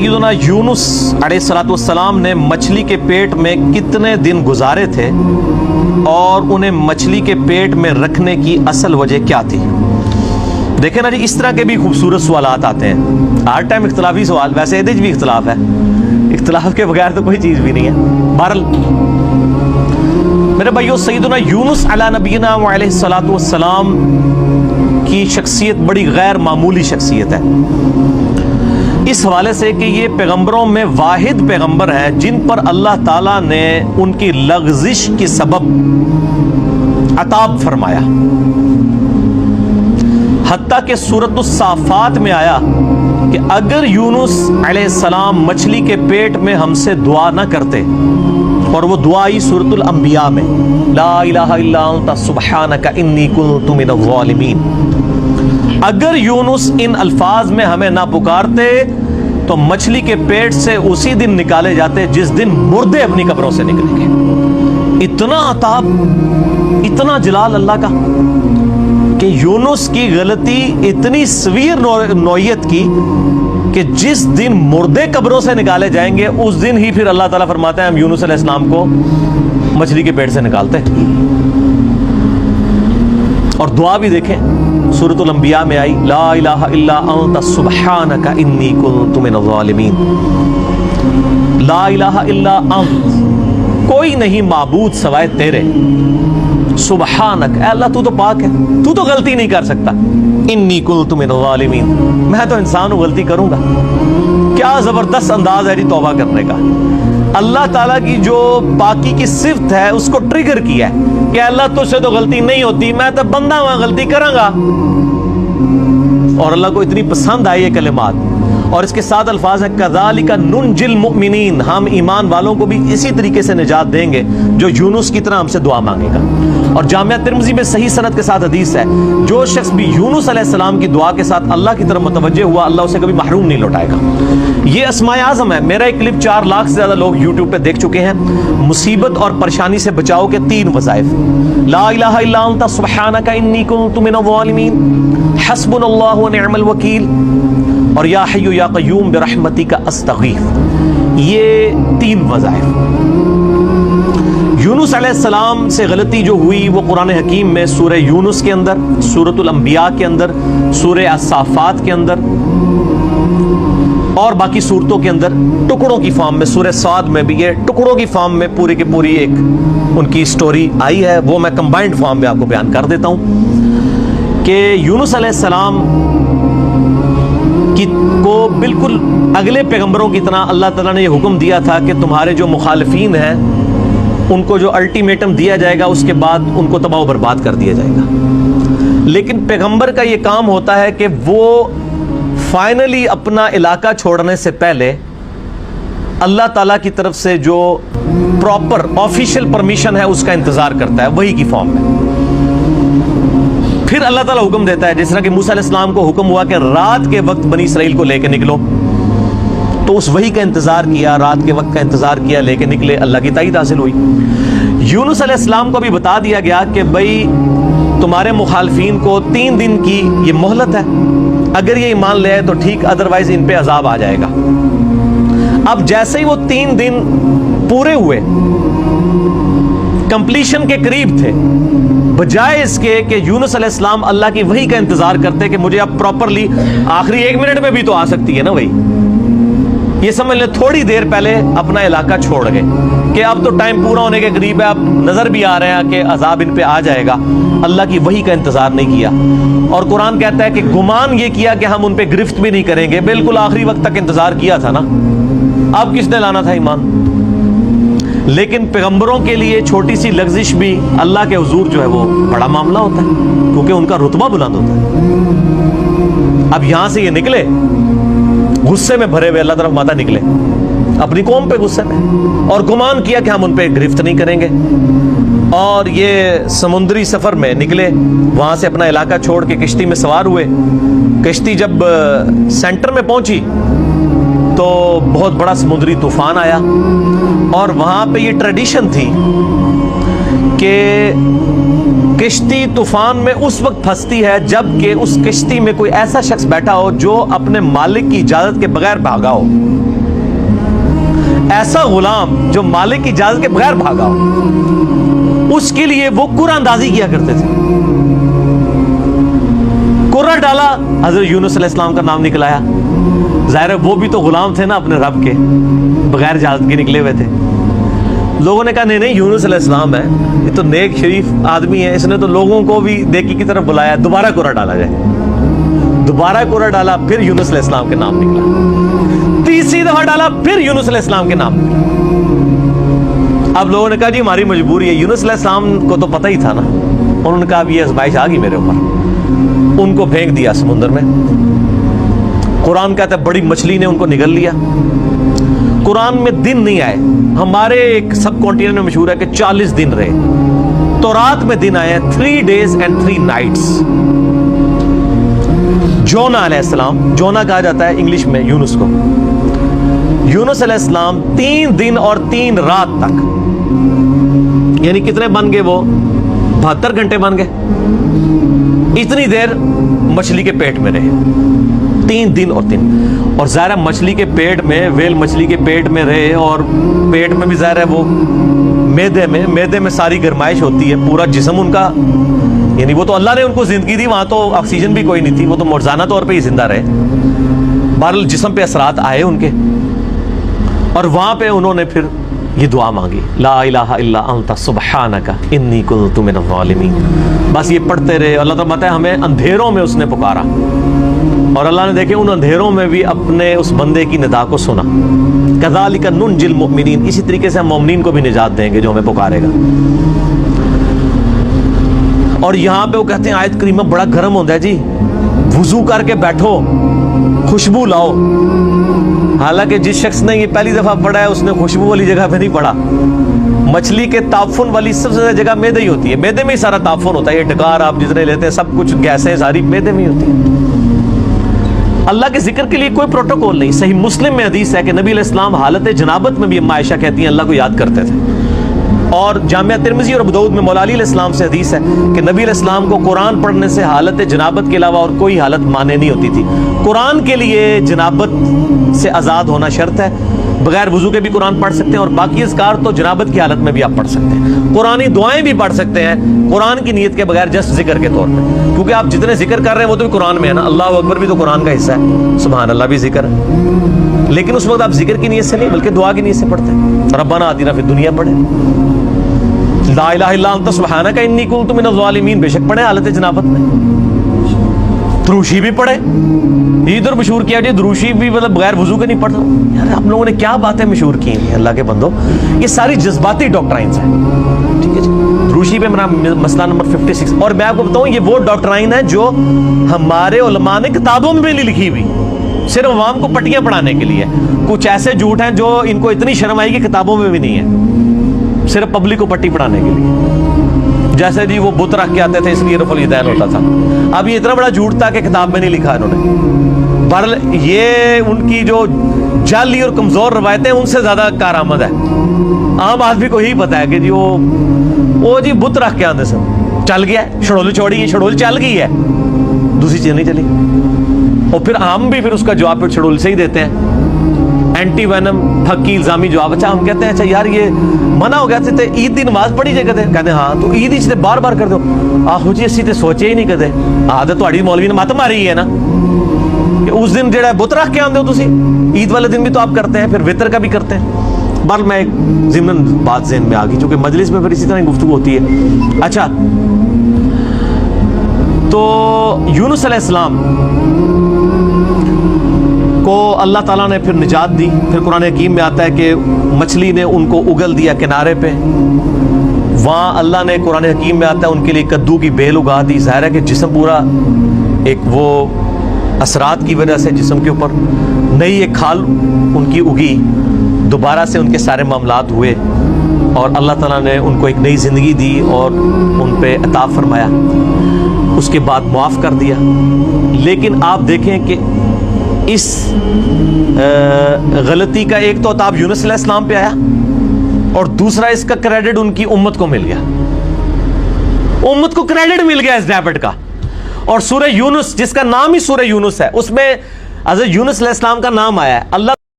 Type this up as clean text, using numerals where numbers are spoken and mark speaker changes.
Speaker 1: سیدنا یونس علیہ السلام نے مچھلی کے پیٹ میں کتنے دن گزارے تھے اور انہیں مچھلی کے پیٹ میں رکھنے کی اصل وجہ کیا تھی؟ دیکھیں نا جی، اس طرح کے بھی خوبصورت سوالات آتے ہیں ہر ٹائم، اختلافی سوال، ویسے ایدج بھی اختلاف ہے، اختلاف کے بغیر تو کوئی چیز بھی نہیں ہے۔ بہرحال میرے بھائیو، سیدنا یونس علی نبینا علیہ السلام کی شخصیت بڑی غیر معمولی شخصیت ہے، اس حوالے سے کہ یہ پیغمبروں میں واحد پیغمبر ہے جن پر اللہ تعالیٰ نے ان کی لغزش کی سبب عتاب فرمایا، حتیٰ کہ سورۃ الصافات میں آیا کہ اگر یونس علیہ السلام مچھلی کے پیٹ میں ہم سے دعا نہ کرتے، اور وہ دعا آئی سورۃ الانبیاء میں، لا الہ الا انت سبحانک انی کنت من الظالمین، اگر یونس ان الفاظ میں ہمیں نہ پکارتے تو مچھلی کے پیٹ سے اسی دن نکالے جاتے جس دن مردے اپنی قبروں سے نکلیں گے۔ اتنا عتاب، اتنا جلال اللہ کا کہ یونس کی غلطی اتنی سویر نوعیت کی کہ جس دن مردے قبروں سے نکالے جائیں گے اس دن ہی پھر اللہ تعالیٰ فرماتے ہیں ہم یونس علیہ السلام کو مچھلی کے پیٹ سے نکالتے۔ اور دعا بھی دیکھیں، سورۃ الانبیاء میں آئی، لا الہ الا انت سبحانک انی کنت من الظالمین، لا الہ الا انت، کوئی نہیں معبود سوائے تیرے، سبحانک، اے اللہ تو تو پاک ہے، تو تو غلطی نہیں کر سکتا، انی کنت من الظالمین، میں تو انسان ہوں، غلطی کروں گا۔ کیا زبردست انداز ہے جی توبہ کرنے کا۔ اللہ تعالیٰ کی جو پاکی کی صفت ہے اس کو ٹریگر کیا ہے کہ اللہ تجھ سے تو غلطی نہیں ہوتی، میں تو بندہ ہوں، غلطی کروں گا۔ اور اللہ کو اتنی پسند آئی یہ کلمات، اور اس کے ساتھ الفاظ ہیں کذالک ننجی المؤمنین، ہم ایمان والوں کو بھی اسی طریقے سے نجات دیں گے جو یونس کی طرح ہم سے دعا مانگے گا۔ اور جامعہ ترمذی میں صحیح سند کے ساتھ حدیث ہے، جو شخص بھی یونس علیہ السلام کی دعا کے ساتھ اللہ کی طرف متوجہ ہوا اللہ اسے کبھی محروم نہیں لوٹائے گا۔ یہ اسماء اعظم ہے۔ میرا ایک کلپ 4 لاکھ سے زیادہ لوگ یوٹیوب پہ دیکھ چکے ہیں۔ مصیبت اور پریشانی سے بچاؤ کے 3 وظائف، لا الہ الا انت سبحانک انی کنت من الظالمین، حسبنا اللہ ونعم الوکیل، اور یا حی یا قیوم برحمتک استغیث، یہ 3 وظائف۔ یونس علیہ السلام سے غلطی جو ہوئی وہ قرآن حکیم میں سورہ یونس کے اندر، سورۃ الانبیاء کے اندر، سورہ الصافات کے اندر اور باقی صورتوں کے اندر ٹکڑوں کی فارم میں، سورہ صاد میں بھی یہ ٹکڑوں کی فارم میں پوری کی پوری ایک ان کی سٹوری آئی ہے، وہ میں کمبائنڈ فارم میں آپ کو بیان کر دیتا ہوں کہ یونس علیہ السلام کو بالکل اگلے پیغمبروں کی طرح اللہ تعالیٰ نے یہ حکم دیا تھا کہ تمہارے جو مخالفین ہیں ان کو جو الٹیمیٹم دیا جائے گا اس کے بعد ان کو تباہ و برباد کر دیا جائے گا، لیکن پیغمبر کا یہ کام ہوتا ہے کہ وہ فائنلی اپنا علاقہ چھوڑنے سے پہلے اللہ تعالیٰ کی طرف سے جو پراپر آفیشیل پرمیشن ہے اس کا انتظار کرتا ہے، وہی کی فارم میں۔ پھر اللہ تعالیٰ حکم دیتا ہے، جس طرح کہ موسیٰ علیہ السلام کو حکم ہوا کہ رات کے وقت بنی اسرائیل کو لے کے نکلو، تو اس وحی کا انتظار کیا، رات کے وقت کا انتظار کیا، لے کے نکلے، اللہ کی تائید حاصل ہوئی۔ یونس علیہ السلام کو بھی بتا دیا گیا کہ بھائی تمہارے مخالفین کو 3 دن کی یہ مہلت ہے، اگر یہ ایمان لے آئے تو ٹھیک، ادروائز ان پہ عذاب آ جائے گا۔ اب جیسے ہی وہ 3 دن پورے ہوئے، کمپلیشن کے قریب تھے، بجائے اس کے کہ یونس علیہ السلام اللہ کی وحی کا انتظار کرتے کہ مجھے اب پراپرلی آخری 1 منٹ میں بھی تو آ سکتی ہے نا وہی، یہ سمجھ لیں تھوڑی دیر پہلے اپنا علاقہ چھوڑ گئے کہ اب تو ٹائم پورا ہونے کے قریب ہے، اب نظر بھی آ رہے ہیں کہ عذاب ان پہ آ جائے گا، اللہ کی وحی کا انتظار نہیں کیا۔ اور قرآن کہتا ہے کہ گمان یہ کیا کہ ہم ان پہ گرفت بھی نہیں کریں گے، بالکل آخری وقت تک انتظار کیا تھا نا، اب کس نے لانا تھا ایمان؟ لیکن پیغمبروں کے لیے چھوٹی سی لغزش بھی اللہ کے حضور جو ہے وہ بڑا معاملہ ہوتا ہے، کیونکہ ان کا رتبہ بلند ہوتا ہے۔ اب یہاں سے یہ نکلے غصے میں بھرے ہوئے، اللہ طرف ماتا نکلے اپنی قوم پہ غصے میں، اور گمان کیا کہ ہم ان پہ گرفت نہیں کریں گے، اور یہ سمندری سفر میں نکلے، وہاں سے اپنا علاقہ چھوڑ کے کشتی میں سوار ہوئے۔ کشتی جب سینٹر میں پہنچی تو بہت بڑا سمندری طوفان آیا، اور وہاں پہ یہ ٹریڈیشن تھی کہ کشتی طوفان میں اس وقت پھنستی ہے جب کہ اس کشتی میں کوئی ایسا شخص بیٹھا ہو جو اپنے مالک کی اجازت کے بغیر بھاگا ہو۔ ایسا غلام جو مالک کی اجازت کے بغیر بھاگا ہو، اس کے لیے وہ قرآن اندازی کیا کرتے تھے. قرآن ڈالا، حضرت یونس علیہ السلام کا نام نکلایا. ظاہر ہے وہ بھی تو غلام تھے نا اپنے رب کے، بغیر اجازت کے نکلے ہوئے تھے. لوگوں نے کہا نہیں یونس علیہ السلام ہے، یہ تو نیک شریف آدمی ہے، اس نے تو لوگوں کو بھی نیکی کی طرف بلایا، دوبارہ قرآن ڈالا جائے. دوبارہ قرآن ڈالا، پھر یونس علیہ السلام کے نام نکلا. تیسری دفعہ ڈالا، پھر یونس علیہ السلام کے نام نکلا. اب لوگوں نے کہا جی ہماری مجبوری ہے. یونس علیہ السلام کو تو پتہ ہی تھا نا. انہوں نے کہا اب یہ آزمائش آ گئی میرے اوپر. ان کو پھینک دیا سمندر میں. قرآن کہتا ہے بڑی مچھلی نے ان کو نگل لیا. قرآن میں دن نہیں آئے. ہمارے ایک سب کانٹیننٹ میں مشہور ہے کہ 40 دن رہے. تورات میں دن آئے ہیں 3 days and 3 nights. جونا علیہ السلام، جونا کہا جاتا ہے انگلش میں یونس کو. یونس علیہ السلام 3 دن اور 3 رات تک، یعنی کتنے بن گئے وہ 72 گھنٹے بن گئے. اتنی دیر مچھلی کے پیٹ میں رہے، 3 دن اور 3. اور ظاہر مچھلی کے پیٹ میں، ویل مچھلی کے پیٹ میں رہے، اور پیٹ میں بھی ظاہر ہے وہ میدے میں ساری گرمائش ہوتی ہے. پورا جسم ان کا، یعنی وہ تو اللہ نے ان کو زندگی دی، وہاں تو آکسیجن بھی کوئی نہیں تھی، وہ تو معجزانہ طور پہ ہی زندہ رہے. بہرحال جسم پہ اثرات آئے ان کے، اور وہاں پہ انہوں نے پھر یہ دعا مانگی، لا الہ الا انت سبحانک انی کنت من الظالمین. بس یہ پڑھتے رہے. اللہ تعالیٰ بتائے ہمیں اندھیروں میں اس نے پکارا، اور اللہ نے دیکھے ان اندھیروں میں بھی اپنے اس بندے کی ندا کو سنا. کذالک ننجی المؤمنین، اسی طریقے سے ہم مومنین کو بھی نجات دیں گے جو ہمیں پکارے گا. اور یہاں پہ وہ کہتے ہیں آیت کریمہ بڑا گرم ہوتا ہے جی، وضو کر کے بیٹھو، خوشبو لاؤ. حالانکہ جس شخص نے یہ پہلی دفعہ پڑھا ہے اس نے خوشبو والی جگہ پہ نہیں پڑھا. مچھلی کے تعفن والی سب سے زیادہ جگہ میدے ہی ہوتی ہے. میدے میں ہی سارا تعفن ہوتا ہے. یہ ڈکار آپ جتنے لیتے ہیں سب کچھ گیسیں ساری میدے میں ہی ہوتی ہیں. اللہ کے ذکر کے لیے کوئی پروٹوکول نہیں. صحیح مسلم میں حدیث ہے کہ نبی علیہ السلام حالت جنابت میں بھی اما عائشہ کہتی ہیں اللہ کو یاد کرتے تھے. اور جامعہ ترمذی اور ابو داؤد میں مولا علی علیہ السلام سے حدیث ہے کہ نبی علیہ السلام کو قرآن پڑھنے سے حالت جنابت کے علاوہ اور کوئی حالت مانے نہیں ہوتی تھی. قرآن کے لیے جنابت سے آزاد ہونا شرط ہے. بغیر وضو کے بھی قرآن پڑھ سکتے ہیں، اور باقی اذکار تو جنابت کی حالت میں بھی آپ پڑھ سکتے ہیں. قرآنی دعائیں بھی پڑھ سکتے ہیں قرآن کی نیت کے بغیر، جسٹ ذکر کے طور پہ، کیونکہ آپ جتنے ذکر کر رہے ہیں وہ تو بھی قرآن میں ہے نا. اللہ اکبر بھی تو قرآن کا حصہ ہے، سبحان اللہ بھی ذکر ہے. لیکن اس وقت آپ ذکر کی نیت سے نہیں بلکہ دعا کی نیت سے پڑھتے ہیں. ربنا آتنا فی الدنیا پڑھے، لا الہ الا انت سبحانک انی کنت من الظالمین بے شک پڑھے حالت جنابت میں. دروشی بھی پڑھے. ادھر مشہور کیا جی دروشی بھی مطلب بغیر وضو کے نہیں پڑھتا. یار ہم لوگوں نے کیا باتیں مشہور کی ہیں اللہ کے بندو. یہ ساری جذباتی ڈاکٹرائنز ہیں. ٹھیک ہے جی، دروشی پہ میرا مسئلہ نمبر 56. اور میں آپ کو بتاؤں یہ وہ ڈاکٹرائن ہے جو ہمارے علماء نے کتابوں میں بھی نہیں لکھی ہوئی، صرف عوام کو پٹیاں پڑھانے کے لیے. کچھ ایسے جھوٹ ہیں جو ان کو اتنی شرم آئی کہ کتابوں میں بھی نہیں ہے، صرف پبلک کو پٹی پڑھانے کے لیے. جیسے جی وہ بت رکھ کے آتے تھے اس لیے رفع الیدین ہوتا تھا. اب یہ اتنا بڑا جھوٹ تھا کہ کتاب میں نہیں لکھا انہوں نے. بہرحال یہ ان کی جو جعلی اور کمزور روایتیں ان سے زیادہ کارآمد ہے. عام آدمی کو یہی پتا ہے کہ جی وہ جی بت رکھ کے آتے سن چل گیا ہے، شڑول چھوڑی ہے، شڑول چل گئی ہے، دوسری چیز نہیں چلی. اور پھر ہم بھی پھر اس کا جواب پھر شڑول سے ہی دیتے ہیں، اینٹی وینم پھکی الزامی جواب. اچھا ہم کہتے ہیں اچھا یار یہ منع ہو گیا تھے عید دی نماز پڑھی جائے کہتے ہیں ہاں تو عید ہی سے بار بار کر دو. آہو جی اسی تے سوچے ہی نہیں کہتے عادت تہاڈی مولوی نے مت ماری ہے نا کہ اس دن جڑا بت رکھ کے آندے ہو تسی، عید والے دن بھی تو آپ کرتے ہیں، پھر وطر کا بھی کرتے ہیں. بہرحال میں ایک ضمن بات ذہن میں آ گئی چونکہ مجلس میں پھر اسی طرح گفتگو ہوتی ہے. اچھا تو یونس علیہ السلام کو اللہ تعالیٰ نے پھر نجات دی. پھر قرآن حکیم میں آتا ہے کہ مچھلی نے ان کو اگل دیا کنارے پہ. وہاں اللہ نے قرآن حکیم میں آتا ہے ان کے لیے کدو کی بیل اگا دی. ظاہر ہے کہ جسم پورا ایک وہ اثرات کی وجہ سے جسم کے اوپر نئی ایک کھال ان کی اگی. دوبارہ سے ان کے سارے معاملات ہوئے اور اللہ تعالیٰ نے ان کو ایک نئی زندگی دی اور ان پہ عطا فرمایا. اس کے بعد معاف کر دیا. لیکن آپ دیکھیں کہ اس غلطی کا ایک تو عطاب یونس علیہ السلام پہ آیا اور دوسرا اس کا کریڈٹ ان کی امت کو مل گیا. امت کو کریڈٹ مل گیا اس ڈیبٹ کا. اور سورہ یونس جس کا نام ہی سورہ یونس ہے اس میں حضرت یونس علیہ السلام کا نام آیا ہے. اللہ